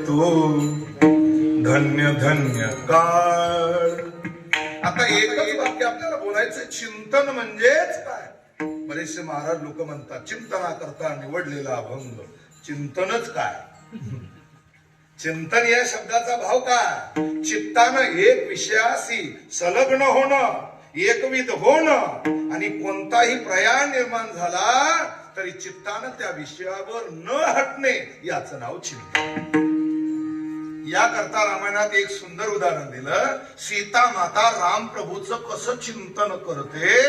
तो धन्य धन्य काळ. आता एकच वाक्य आपल्याला बोलायचं, चिंतन म्हणजेच काय. बरेचसे महाराज लोक म्हणतात चिंतना करता निवडलेला अभंग. चिंतनच काय. चिंतन या शब्दाचा भाव काय. चित्तानं एक विषयाशी संलग्न होणं, एकविध होणं, आणि कोणताही प्रयाण निर्माण झाला तरी चित्तानं त्या विषयावर न हटणे याचं नाव चिंतन. याकरता रामायणात एक सुंदर उदाहरण दिलं. सीता माता राम प्रभूचं कसं चिंतन करते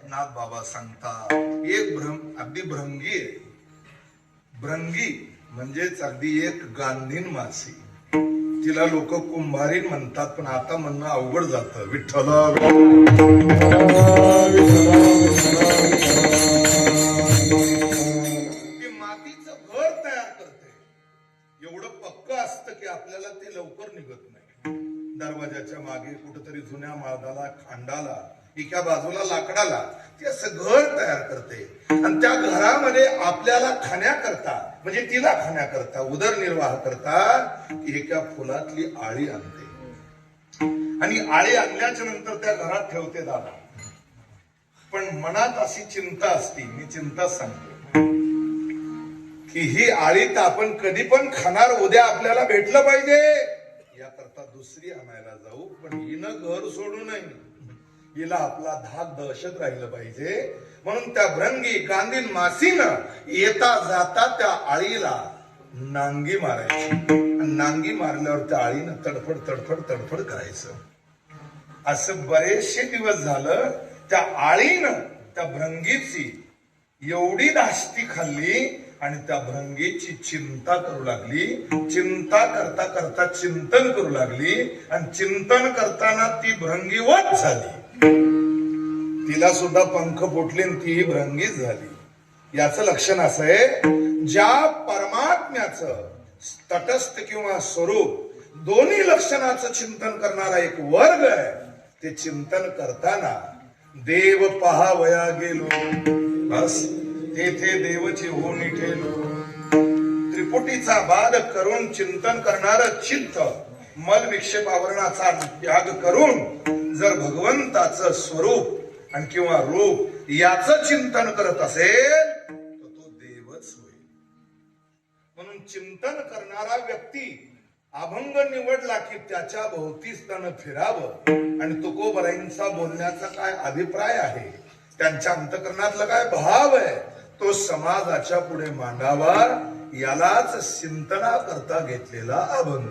नाथ बाबा सांगतात. एक अगदी भ्रंगी आहे. भ्रंगी म्हणजेच अगदी एक गांधीन मासी. तिला लोक कुंभारीन म्हणतात, पण आता म्हणणं अवघड जातं. विठ्ठल मातीचं घर तयार करते. एवढं पक्क असतं की आपल्याला ते लवकर निघत नाही. दरवाजाच्या मागे कुठेतरी जुन्या माळाला, खांडाला, एका बाजूला लाकडाला ती असं घर तयार करते. आणि त्या घरामध्ये आपल्याला खाण्याकरता, म्हणजे तिला खाण्याकरता, उदरनिर्वाह करता एका फुलातली आळी आणते. आणि आळी आणल्याच्या नंतर त्या घरात ठेवते दादा. पण मनात अशी चिंता असती, मी चिंता सांगतो, की ही आळी तर आपण कधी पण खाणार, उद्या आपल्याला भेटलं पाहिजे, याकरता दुसरी आणायला जाऊ. पण हिनं घर सोडू नये, हिला आपला धाक दहशत राहिलं पाहिजे. म्हणून त्या भ्रंगी गांधीन मासीनं येता जाता त्या आळीला नांगी मारायची. नांगी मारल्यावर त्या आळीनं तडफड तडफड तडफड करायचं. असं बरेचसे दिवस झालं. त्या आळीनं त्या भ्रंगीची एवढी नाश्ती खाल्ली आणि त्या भ्रंगीची चिंता करू लागली. चिंता करता करता चिंतन करू लागली. आणि चिंतन करताना ती भ्रंगीवत झाली. तिला सुद्धा पंख फुटले आणि तीही भ्रंगीच झाली. याचं लक्षण असं आहे, ज्या परमात्म्याचं तटस्थ किंवा स्वरूप दोन्ही लक्षणाचं चिंतन करणारा एक वर्ग आहे, ते चिंतन करताना देव पहावया गेलो, बस तेथे देवची होणी ठेलो. त्रिपुटीचा बाध करून चिंतन करणार चित्त मल विक्षेप आवरणाचा त्याग करून जर भगवंताचं स्वरूप आणि किंवा रूप याचं चिंतन करत असेल तर तो देवच होईल. म्हणून चिंतन करणारा व्यक्ती अभंग निवडला की त्याच्या भोवतीच त्यानं फिरावं. आणि तुकोबराईंचा बोलण्याचा काय अभिप्राय आहे, त्यांच्या अंतकरणातला काय भाव आहे, तो समाजाच्या पुढे मांडावा. यालाच चिंतना करता घेतलेला अभंग.